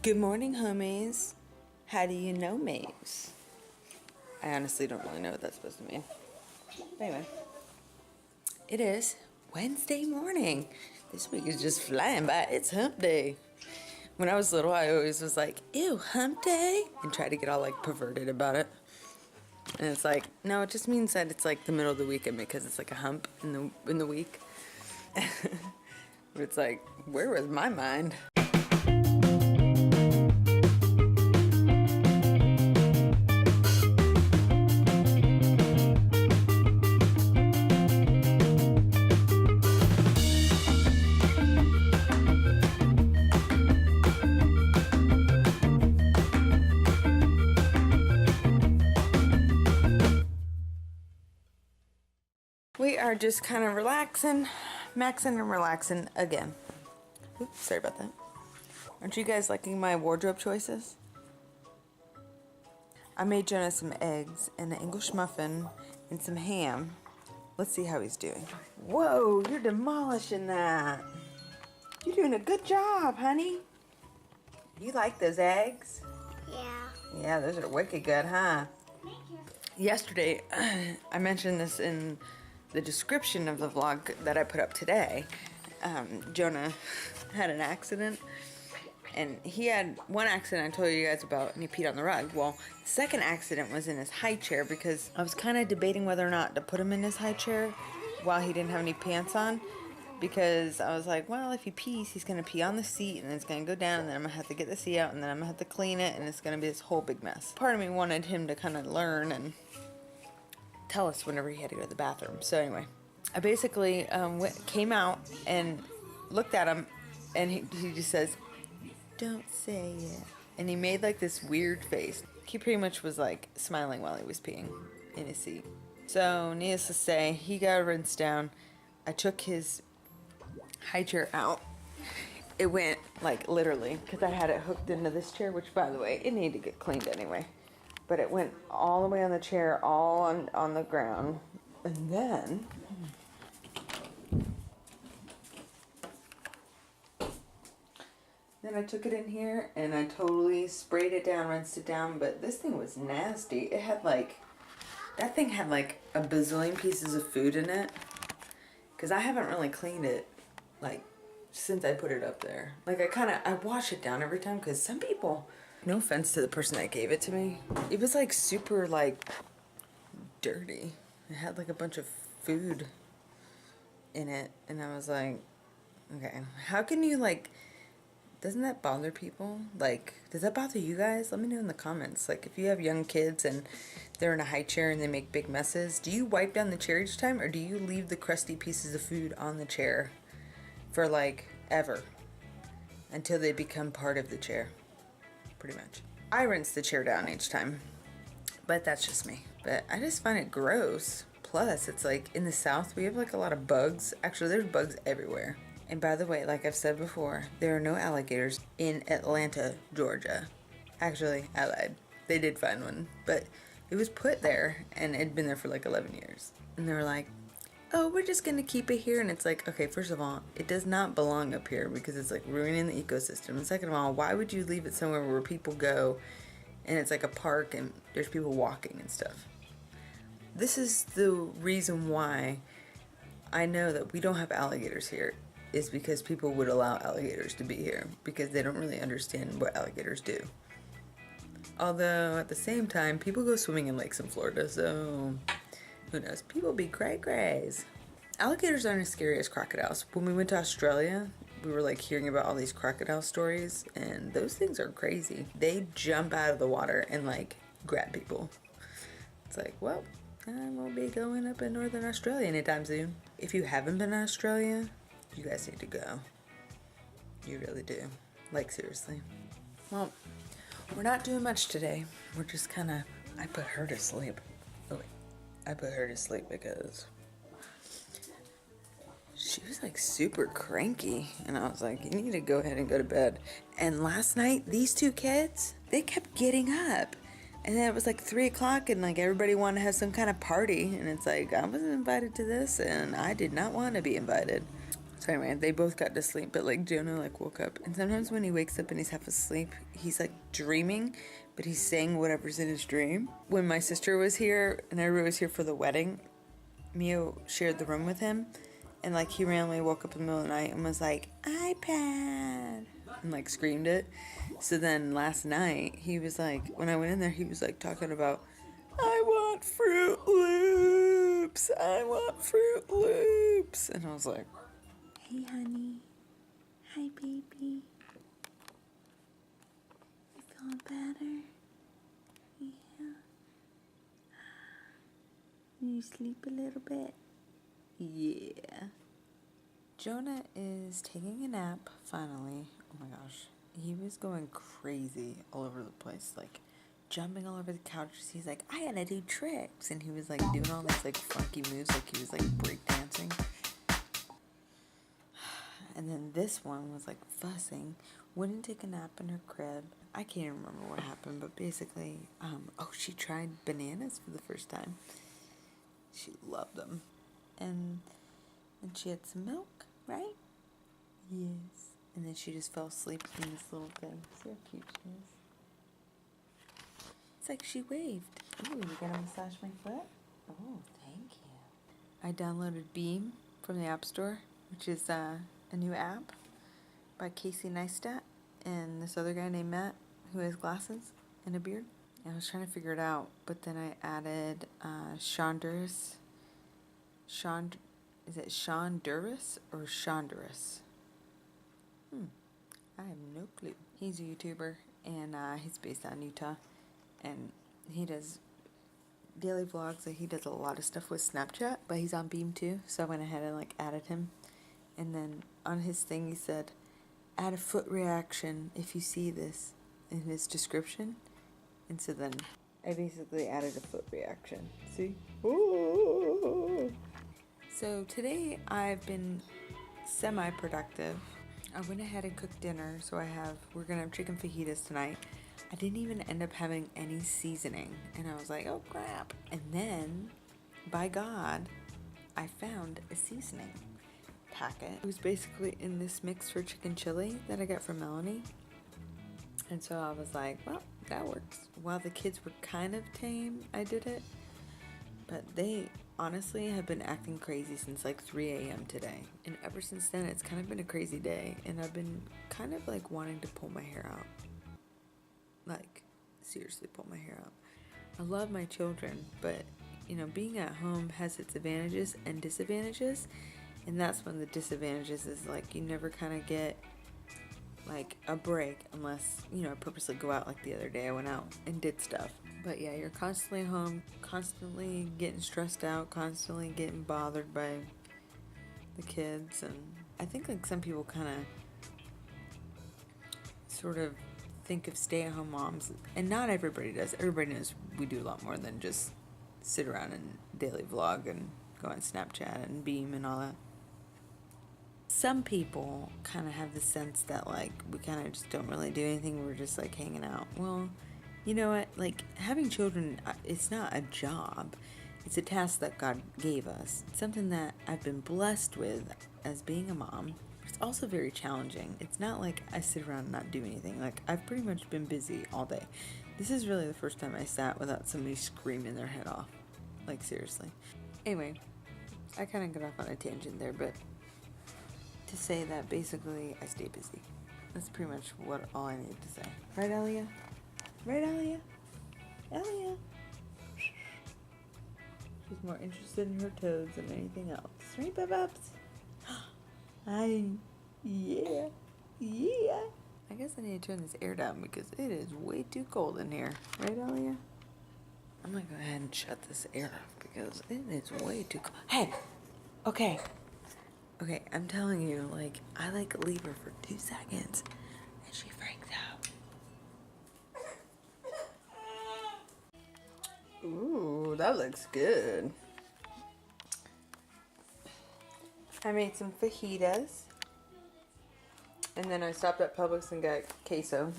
Good morning, homies. How do you know me's? I honestly don't really know what that's supposed to mean. But anyway, it is Wednesday morning. This week is just flying by. It's hump day. When I was little, I always was like, ew, hump day? And try to get all like perverted about it. And it's like, no, it just means that it's like the middle of the weekend because it's like a hump in the week. But it's like, where was my mind? We are just kind of relaxing, maxing and relaxing again. Oops, sorry about that. Aren't you guys liking my wardrobe choices? I made Jonah some eggs and an English muffin and some ham. Let's see how he's doing. Whoa, you're demolishing that. You're doing a good job, honey. You like those eggs? Yeah. Yeah, those are wicked good, huh? Thank you. Yesterday, I mentioned this in the description of the vlog that I put up today. Jonah had an accident, and he had one accident I told you guys about, and he peed on the rug. Well, the second accident was in his high chair because I was kind of debating whether or not to put him in his high chair while he didn't have any pants on, because I was like, well, if he pees, he's gonna pee on the seat, and then it's gonna go down, and then I'm gonna have to get the seat out, and then I'm gonna have to clean it, and it's gonna be this whole big mess. Part of me wanted him to kind of learn and tell us whenever he had to go to the bathroom. So anyway, I basically came out and looked at him, and he just says, "Don't say it." And he made like this weird face. He pretty much was like smiling while he was peeing in his seat. So needless to say, he got rinsed down. I took his high chair out. It went like literally, because I had it hooked into this chair, which by the way, it needed to get cleaned anyway. But it went all the way on the chair, all on the ground. And then I took it in here and I totally sprayed it down, rinsed it down. But this thing was nasty. It had like, that thing had like a bazillion pieces of food in it. Because I haven't really cleaned it like since I put it up there. Like I wash it down every time, because some people, no offense to the person that gave it to me, it was like super like dirty. It had like a bunch of food in it, and I was like, okay, how can you like, doesn't that bother people? Like, does that bother you guys? Let me know in the comments. Like, if you have young kids and they're in a high chair and they make big messes, do you wipe down the chair each time, or do you leave the crusty pieces of food on the chair for like ever until they become part of the chair? Pretty much. I rinse the chair down each time, but that's just me. But I just find it gross. Plus, it's like in the South, we have like a lot of bugs. Actually, there's bugs everywhere. And by the way, like I've said before, there are no alligators in Atlanta, Georgia. Actually, I lied. They did find one, but it was put there and it'd been there for like 11 years. And they were like, oh, we're just gonna keep it here. And it's like, okay, first of all, it does not belong up here because it's like ruining the ecosystem. And second of all, why would you leave it somewhere where people go and it's like a park and there's people walking and stuff? This is the reason why I know that we don't have alligators here, is because people would allow alligators to be here because they don't really understand what alligators do. Although at the same time, people go swimming in lakes in Florida, so who knows? People be cray-crays. Alligators aren't as scary as crocodiles. When we went to Australia, we were like hearing about all these crocodile stories, and those things are crazy. They jump out of the water and like grab people. It's like, well, I won't be going up in Northern Australia anytime soon. If you haven't been to Australia, you guys need to go. You really do. Like, seriously. Well, we're not doing much today. We're just kind of, I put her to sleep. Oh, wait. I put her to sleep because she was like super cranky. And I was like, you need to go ahead and go to bed. And last night, these two kids, they kept getting up. And then it was like 3 o'clock and like everybody wanted to have some kind of party. And it's like, I wasn't invited to this and I did not want to be invited. So anyway, they both got to sleep, but like Jonah like woke up, and sometimes when he wakes up and he's half asleep, he's like dreaming, but he's saying whatever's in his dream. When my sister was here and everybody was here for the wedding, Mio shared the room with him, and like he randomly woke up in the middle of the night and was like, iPad, and like screamed it. So then last night he was like, when I went in there, he was like talking about, I want Fruit Loops, I want Fruit Loops, and I was like, hey honey, hi baby, you feeling better? Yeah. You sleep a little bit? Yeah. Jonah is taking a nap, finally. Oh my gosh. He was going crazy all over the place, like jumping all over the couches. He's like, I gotta do tricks. And he was like doing all these like funky moves, like he was like breakdancing. And then this one was like fussing, wouldn't take a nap in her crib. I can't even remember what happened, but basically, she tried bananas for the first time. She loved them. And she had some milk, right? Yes. And then she just fell asleep in this little thing. See how cute she is? It's like she waved. Ooh, you gonna massage my foot? Oh, thank you. I downloaded Beam from the App Store, which is a new app by Casey Neistat and this other guy named Matt who has glasses and a beard. I was trying to figure it out, but then I added Shonduras. Is it Shonduras or Shonduras? I have no clue. He's a YouTuber, and he's based out in Utah, and he does daily vlogs. Like, he does a lot of stuff with Snapchat, but he's on Beam too, so I went ahead and like added him. And then on his thing he said, add a foot reaction if you see this in his description. And so then I basically added a foot reaction. See? Ooh. So today I've been semi-productive. I went ahead and cooked dinner, so we're gonna have chicken fajitas tonight. I didn't even end up having any seasoning, and I was like, oh crap. And then, by God, I found a seasoning packet. It was basically in this mix for chicken chili that I got from Melanie. And so I was like, well, that works. While the kids were kind of tame, I did it. But they honestly have been acting crazy since like 3 a.m. today. And ever since then, it's kind of been a crazy day. And I've been kind of like wanting to pull my hair out. Like, seriously, pull my hair out. I love my children, but, you know, being at home has its advantages and disadvantages. And that's when the disadvantages is like you never kind of get like a break unless, you know, I purposely go out. Like the other day I went out and did stuff. But yeah, you're constantly home, constantly getting stressed out, constantly getting bothered by the kids. And I think like some people kind of sort of think of stay-at-home moms, and not everybody does. Everybody knows we do a lot more than just sit around and daily vlog and go on Snapchat and Beam and all that. Some people kind of have the sense that like we kind of just don't really do anything, we're just like hanging out. Well, you know what, like having children, it's not a job, it's a task that God gave us. It's something that I've been blessed with as being a mom. It's also very challenging. It's not like I sit around and not do anything. Like I've pretty much been busy all day. This is really the first time I sat without somebody screaming their head off. Like seriously. Anyway, I kind of got off on a tangent there, but to say that basically I stay busy. That's pretty much all I need to say. Right, Elia? Right, Elia? Elia? She's more interested in her toes than anything else. Right, Bubs? Yeah. I guess I need to turn this air down because it is way too cold in here. Right, Elia? I'm gonna go ahead and shut this air off because it is way too cold. Hey! Okay, I'm telling you, like, I like leave her for 2 seconds and she freaks out. Ooh, that looks good. I made some fajitas. And then I stopped at Publix and got queso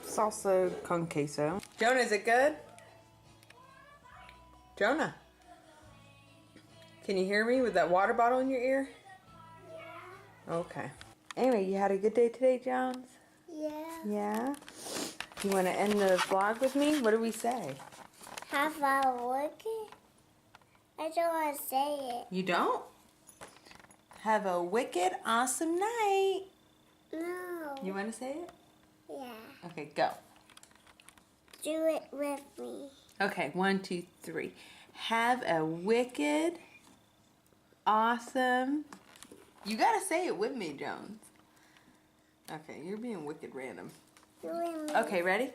salsa con queso. Jonah, is it good? Jonah. Can you hear me with that water bottle in your ear? Yeah. Okay. Anyway, you had a good day today, Jones? Yeah. Yeah? You want to end the vlog with me? What do we say? Have a wicked? I don't want to say it. You don't? Have a wicked awesome night. No. You want to say it? Yeah. Okay, go. Do it with me. Okay, 1, 2, 3. Have a wicked, awesome. You gotta say it with me, Jones. Okay, you're being wicked random. Okay, ready?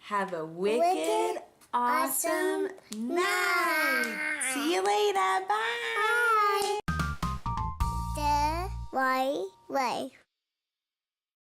Have a wicked, awesome night. See you later. Bye. The right way.